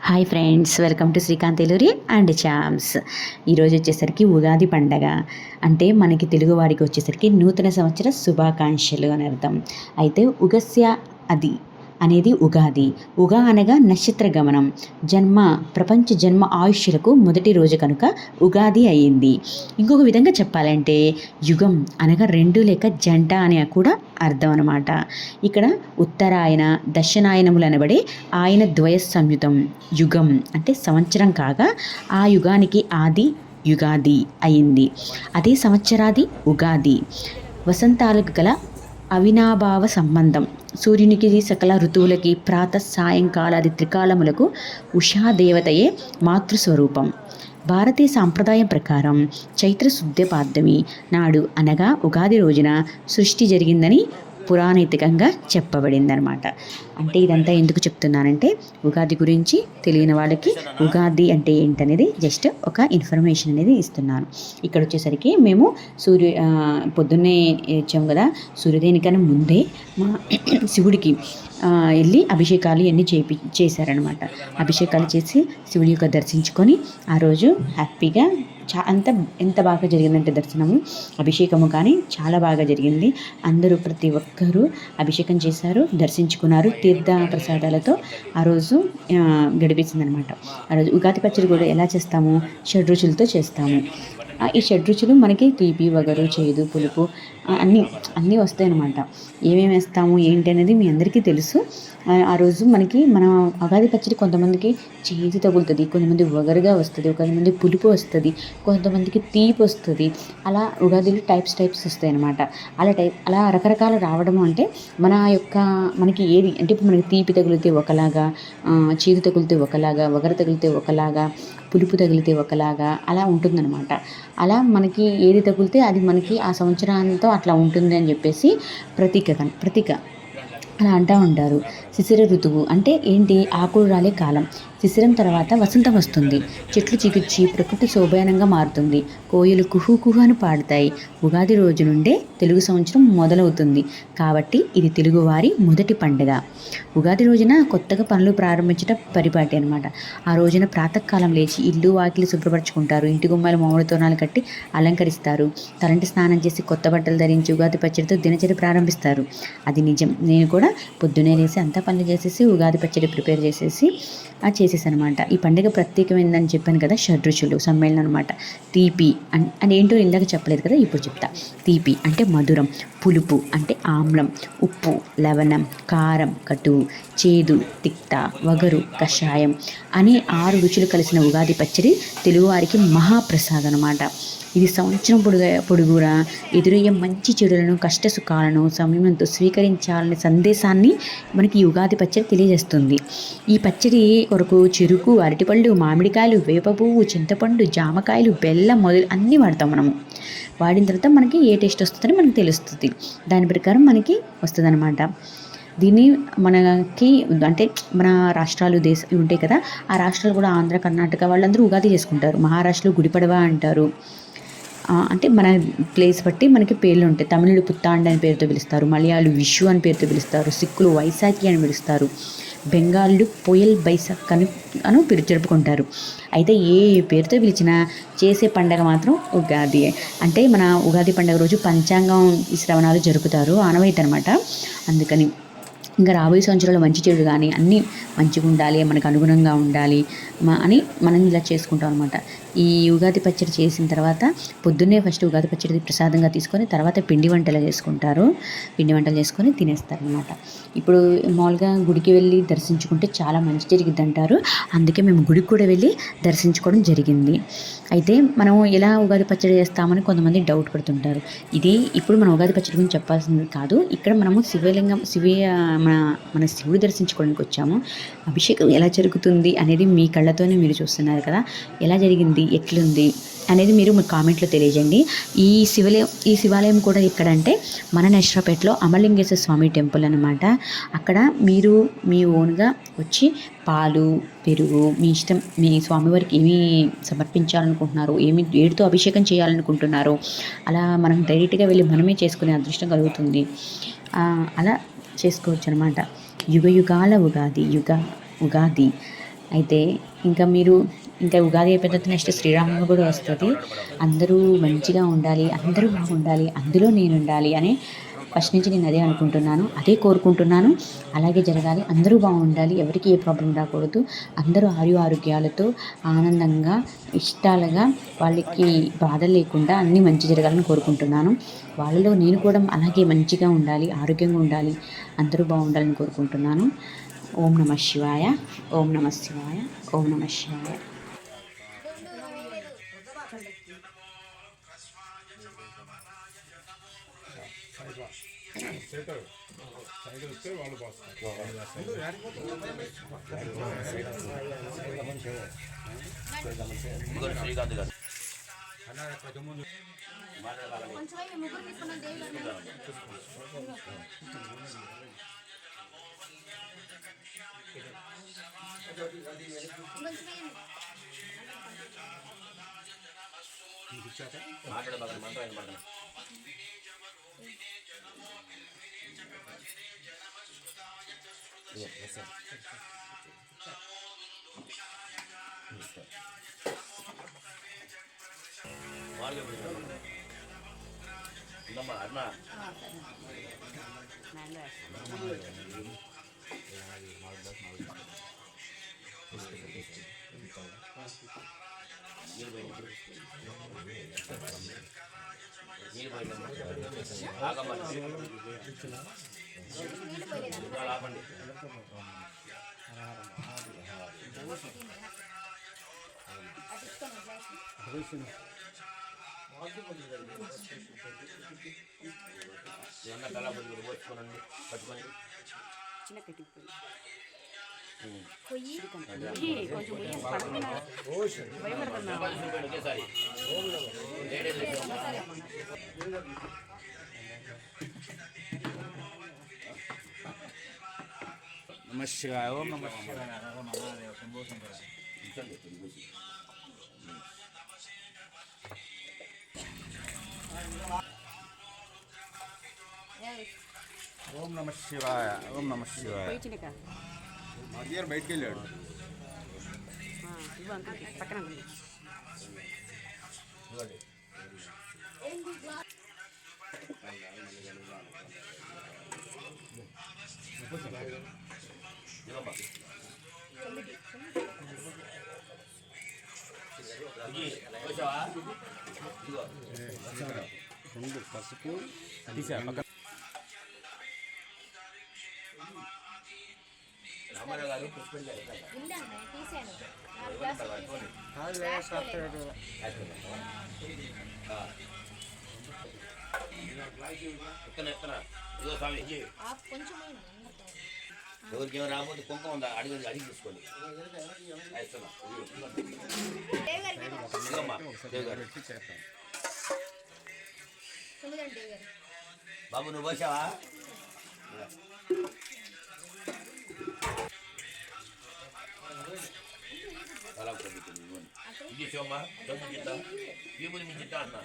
Hi friends, welcome to Srikanth Eluri and charms. ఈరోజు వచ్చేసరికి ఉగాది పండగ. అంటే మనకి తెలుగువారికి వచ్చేసరికి నూతన సంవత్సర శుభాకాంక్షలు అని అర్థం. అయితే ఉగస్య అది అనేది ఉగాది. ఉగా అనగా నక్షత్ర గమనం, ప్రపంచ జన్మ ఆయుష్యులకు మొదటి రోజు కనుక ఉగాది అయ్యింది. ఇంకొక విధంగా చెప్పాలంటే యుగం అనగా రెండు లేక జంట అని కూడా అర్థం అనమాట. ఇక్కడ ఉత్తరాయణ దక్షిణాయనములు అనబడే ఆయన ద్వయ సంయుతం. యుగం అంటే సంవత్సరం కాగా ఆ యుగానికి ఆది యుగాది అయింది. అదే సంవత్సరాది ఉగాది. వసంతాలకు గల అవినాభావ సంబంధం. సూర్యునికి సకల ఋతువులకి సాయంకాలాది త్రికాలములకు ఉషాదేవతయే మాతృస్వరూపం. భారతీయ సాంప్రదాయం ప్రకారం చైత్ర శుద్ధ పాడ్యమి నాడు అనగా ఉగాది రోజున సృష్టి జరిగిందని పురాణితికంగా చెప్పబడిందనమాట. అంటే ఇదంతా ఎందుకు చెప్తున్నానంటే ఉగాది గురించి తెలియని వాళ్ళకి ఉగాది అంటే ఏంటనేది జస్ట్ ఒక ఇన్ఫర్మేషన్ అనేది ఇస్తున్నాను. ఇక్కడ వచ్చేసరికి మేము పొద్దున్నే ఇచ్చాము కదా, సూర్యోదయానికన్నా ముందే మా శివుడికి వెళ్ళి అభిషేకాలు ఇవన్నీ చేశారనమాట. అభిషేకాలు చేసి శివుడి యొక్క దర్శించుకొని ఆ రోజు హ్యాపీగా ఎంత బాగా జరిగిందంటే దర్శనము, అభిషేకము కానీ చాలా బాగా జరిగింది. అందరూ ప్రతి ఒక్కరూ అభిషేకం చేశారు, దర్శించుకున్నారు. తీర్థ ప్రసాదాలతో ఆ రోజు గడిపేసిందనమాట. ఆ రోజు ఉగాది పచ్చడి కూడా ఎలా చేస్తాము, షడ్రుచులతో చేస్తాము. ఈ షడ్రుచులు మనకి తీపి, వగరు, చేదు, పులుపు అన్నీ వస్తాయి అన్నమాట. ఏమేమి వేస్తాము ఏంటి అనేది మీ అందరికీ తెలుసు. ఆ రోజు మన ఉగాది పచ్చడి కొంతమందికి చేదు తగులుతుంది, కొంతమంది వగరుగా వస్తుంది, కొంతమంది పులుపు వస్తుంది, కొంతమందికి తీపి వస్తుంది. అలా ఉగాదిలో టైప్స్ వస్తాయి అన్నమాట. అలా రకరకాలు రావడము అంటే మనకి ఏది అంటే ఇప్పుడు మనకి తీపి తగిలితే ఒకలాగా, చేదు తగిలితే ఒకలాగా, వగరు తగిలితే ఒకలాగా, పులుపు తగిలితే ఒకలాగా అలా ఉంటుందన్నమాట. అలా మనకి ఏది తగిలితే అది మనకి ఆ సంవత్సరాంతో అట్లా ఉంటుంది అని చెప్పేసి ప్రతీక అలా అంటూ ఉంటారు. శిశిర ఋతువు అంటే ఏంటి, ఆకులు రాలే కాలం. శిశిరం తర్వాత వసంతం వస్తుంది. చెట్లు చిగుర్చి ప్రకృతి శోభాయనంగా మారుతుంది. కోయిలు కుహు అని పాడతాయి. ఉగాది రోజు నుండే తెలుగు సంవత్సరం మొదలవుతుంది కాబట్టి ఇది తెలుగువారి మొదటి పండుగ. ఉగాది రోజున కొత్తగా పనులు ప్రారంభించడం పరిపాటి అనమాట. ఆ రోజున ప్రాతకాలం లేచి ఇల్లు వాకిలి శుభ్రపరచుకుంటారు. ఇంటి గుమ్మాలు మామిడి తోరణాలు కట్టి అలంకరిస్తారు. తలంటి స్నానం చేసి కొత్త బట్టలు ధరించి ఉగాది పచ్చడితో దినచర్య ప్రారంభిస్తారు. అది నిజం. నేను కూడా పొద్దునే లేసి అంతా పనులు చేసేసి ఉగాది పచ్చడి ప్రిపేర్ చేసేసి చేసేసనమాట. ఈ పండుగ ప్రత్యేకమైందని చెప్పాను కదా, షడ్రుచులు సమ్మేళనం అనమాట. తీపి అని ఏంటో ఇందాక చెప్పలేదు కదా, ఇప్పుడు చెప్తా. తీపి అంటే మధురం, పులుపు అంటే ఆమ్లం, ఉప్పు లవణం, కారం కటువు, చేదు తిక్త, వగరు కషాయం అని 6 రుచులు కలిసిన ఉగాది పచ్చడి తెలుగువారికి మహాప్రసాదం అనమాట. ఇది సంవత్సరం పొడుగురా ఎదురయ్యే మంచి చెడులను, కష్ట సుఖాలను సంయమనంతో స్వీకరించాలనే సందేశాన్ని మనకి ఉగాది పచ్చడి తెలియజేస్తుంది. ఈ పచ్చడి కొరకు చెరుకు, అరటిపళ్ళు, మామిడికాయలు, వేప పువ్వు, చింతపండు, జామకాయలు, బెల్లం మొదలు అన్నీ వాడతాం మనము. వాడిన తర్వాత మనకి ఏ టేస్ట్ వస్తుందని మనకు తెలుస్తుంది. దాని ప్రకారం మనకి వస్తుంది అనమాట. దీన్ని మనకి అంటే మన రాష్ట్రాలు ఉంటాయి కదా, ఆ రాష్ట్రాలు కూడా ఆంధ్ర, కర్ణాటక వాళ్ళందరూ ఉగాది చేసుకుంటారు. మహారాష్ట్రలో గుడిపడవ అంటారు. అంటే మన ప్లేస్ బట్టి మనకి పేర్లు ఉంటాయి. తమిళులు పుత్తాండ్ అని పేరుతో పిలుస్తారు, మలయాళు విషు అని పేరుతో పిలుస్తారు, సిక్కులు వైశాఖి అని పిలుస్తారు, బెంగాళ్ళు పొయల్ బైసాఖ్ అని జరుపుకుంటారు. అయితే ఏ పేరుతో పిలిచినా చేసే పండగ మాత్రం ఉగాది. అంటే మన ఉగాది పండగ రోజు పంచాంగం శ్రవణాలు జరుపుతారు, ఆనవాయితీ అనమాట. అందుకని ఇంకా రాబోయే సంవత్సరాలు మంచి చెడు కానీ అన్నీ మంచిగా ఉండాలి, మనకు అనుగుణంగా ఉండాలి అని మనం ఇలా చేసుకుంటాం అనమాట. ఈ ఉగాది పచ్చడి చేసిన తర్వాత పొద్దున్నే ఫస్ట్ ఉగాది పచ్చడి ప్రసాదంగా తీసుకొని తర్వాత పిండి వంటలు చేసుకుంటారు. పిండి వంటలు చేసుకొని తినేస్తారనమాట. ఇప్పుడు మామూలుగా గుడికి వెళ్ళి దర్శించుకుంటే చాలా మంచి జరిగిద్ది అంటారు. అందుకే మేము గుడికి కూడా వెళ్ళి దర్శించుకోవడం జరిగింది. అయితే మనం ఎలా ఉగాది పచ్చడి చేస్తామని కొంతమంది డౌట్ పడుతుంటారు. ఇది ఇప్పుడు మన ఉగాది పచ్చడి గురించి చెప్పాల్సింది కాదు. ఇక్కడ మనము మన శివుడు దర్శించుకోవడానికి వచ్చాము. అభిషేకం ఎలా జరుగుతుంది అనేది మీ కళ్ళతోనే మీరు చూస్తున్నారు కదా, ఎలా జరిగింది, ఎట్లుంది అనేది మీరు మీ కామెంట్లో తెలియజేయండి. ఈ శివాలయం కూడా ఎక్కడంటే మన నర్సరావుపేటలో అమరలింగేశ్వర స్వామి టెంపుల్ అనమాట. అక్కడ మీరు మీ ఓన్గా వచ్చి పాలు, పెరుగు మీ ఇష్టం, మీ స్వామివారికి ఏమి సమర్పించాలనుకుంటున్నారో, ఏమి వేడితో అభిషేకం చేయాలనుకుంటున్నారో అలా మనం డైరెక్ట్గా వెళ్ళి మనమే చేసుకునే అదృష్టం కలుగుతుంది. అలా చేసుకోవచ్చు అనమాట. యుగ యుగాల ఉగాది అయితే ఇంకా మీరు ఇంకా ఉగాది అయిపోయిన తర్వాత నెక్స్ట్ శ్రీరామనవమి కూడా వస్తుంది. అందరూ మంచిగా ఉండాలి, అందరూ బాగుండాలి, అందులో నేను ఉండాలి అని ఫస్ట్ నుంచి నేను అదే అనుకుంటున్నాను, అదే కోరుకుంటున్నాను. అలాగే జరగాలి, అందరూ బాగుండాలి, ఎవరికి ఏ ప్రాబ్లం రాకూడదు, అందరూ ఆరోగ్యాలతో ఆనందంగా ఇష్టాలుగా వాళ్ళకి బాధ లేకుండా అన్నీ మంచి జరగాలని కోరుకుంటున్నాను. వాళ్ళలో నేను కూడా అలాగే మంచిగా ఉండాలి, ఆరోగ్యంగా ఉండాలి, అందరూ బాగుండాలని కోరుకుంటున్నాను. ఓం నమ శివాయ, ఓం నమ శివాయ, ఓం నమ శివాయ. శ్రీకాంత్ గారు మాట్లాడబాగండి, మంత్రం ఆయన పడతాను. ఉందమ్మా అన్నా నీళ్ళు పోయిందమ్మా ఆగమ్మా ఆపండి. ఏమన్నా కళాపతి పోసుకోనండి, పట్టుకోండి. ఒకేసారి నమ శివాయ. ఓం నమ శివాయ. ఓం నమః శంభో శంకర. ఓం నమ శివాయ. ఓం నమ శివాయ. మధ్యాహ్నం బయటికి వెళ్ళాడు. పక్కన పసుపు రామారావు గారు పుష్పడి గారు ఎత్తనా ఇదిగో స్వామి ఎవరికి ఏమో రాకపోతే కుంకుమ ఉందా అడిగి అడిగి తీసుకోండి. బాబు నువ్వు పోసావా? ఇది సోమా డబ్బు చిత్తా వీపుని మీ చిత్తా అంటున్నా.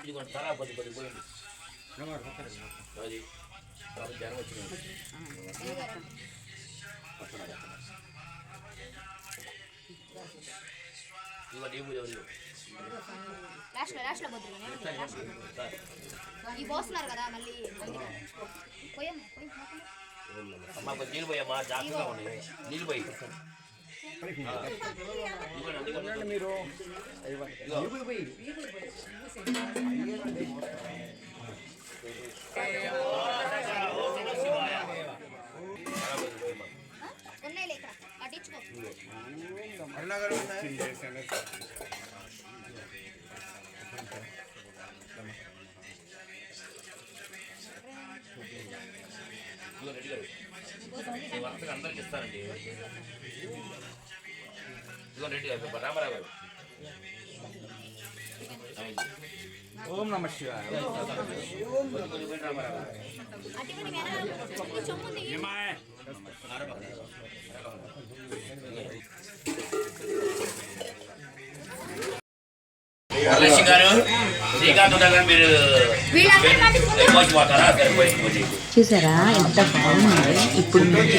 ఇది కొంచెం తలా కొద్ది పోయింది. అది బాబు జ్వరం వచ్చింది. ఇదిగో డీపు ఎవరు అమ్మా కొంచెం నీళ్ళు పోయమ్మా, జాగ్రత్తగా ఉన్నాయి నీళ్ళు పోయి. మీరు అన్నగారు రెడ్డి గారు వరుసగా అందరికి ఇస్తానండి. ఇదిగో రెడ్డి గారు రామారావు గారు. ఓం నమ శివాయ. రామారావు వరలక్ష్మి గారు చూసారా ఎంత బాగుంది. ఇప్పుడు మేము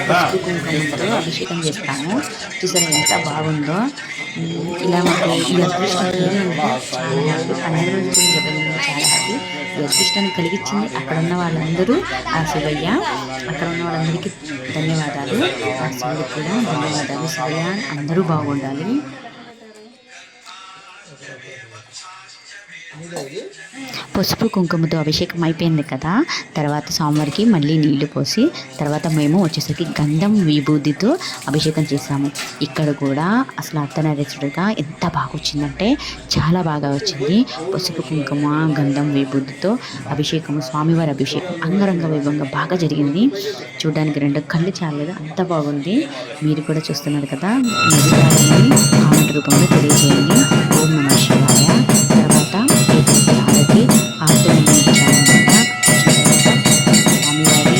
పసుపు కుంకుమతో అభిషేకం చేస్తాము. చూసారా ఎంత బాగుందో. ఇలా మాకు ఈ అదృష్టాన్ని పండుగ రోజు చాలా హ్యాపీ. ఈ అదృష్టాన్ని కలిగించింది అక్కడ ఉన్న వాళ్ళందరూ, ఆ శివయ్య, అక్కడ ఉన్న వాళ్ళందరికీ ధన్యవాదాలు. ఆ శివుడికి కూడా ధన్యవాదాలు. శివయ్య అందరూ బాగుండాలి. పసుపు కుంకుమతో అభిషేకం అయిపోయింది కదా. తర్వాత స్వామివారికి మళ్ళీ నీళ్లు పోసి తర్వాత మేము వచ్చేసరికి గంధం విభూతితో అభిషేకం చేసాము. ఇక్కడ కూడా అసలు అర్ధనారీశ్వరుడిగా ఎంత బాగా వచ్చిందంటే చాలా బాగా వచ్చింది. పసుపు కుంకుమ గంధం విభూతితో అభిషేకము, స్వామివారి అభిషేకం అంగరంగ వైభవంగా బాగా జరిగింది. చూడడానికి 2 కళ్ళు చాలలేదు, అంత బాగుంది. మీరు కూడా చూస్తున్నారు కదా. కామెంట్ రూపంలో తెలియజేయండి. ఓం నమః శివాయ. తర్వాత ఆరతి ఆర్తనించాలన్నమాట. స్వామివారి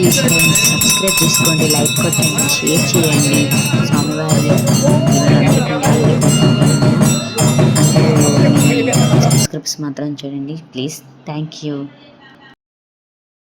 ప్లీజ్ ఫ్రెండ్స్ సబ్స్క్రైబ్ చేసుకోండి, లైక్ కొట్టండి, షేర్ చేయండి. స్వామివారి సబ్స్క్రైబ్స్ మాత్రం చేయండి ప్లీజ్. Thank you.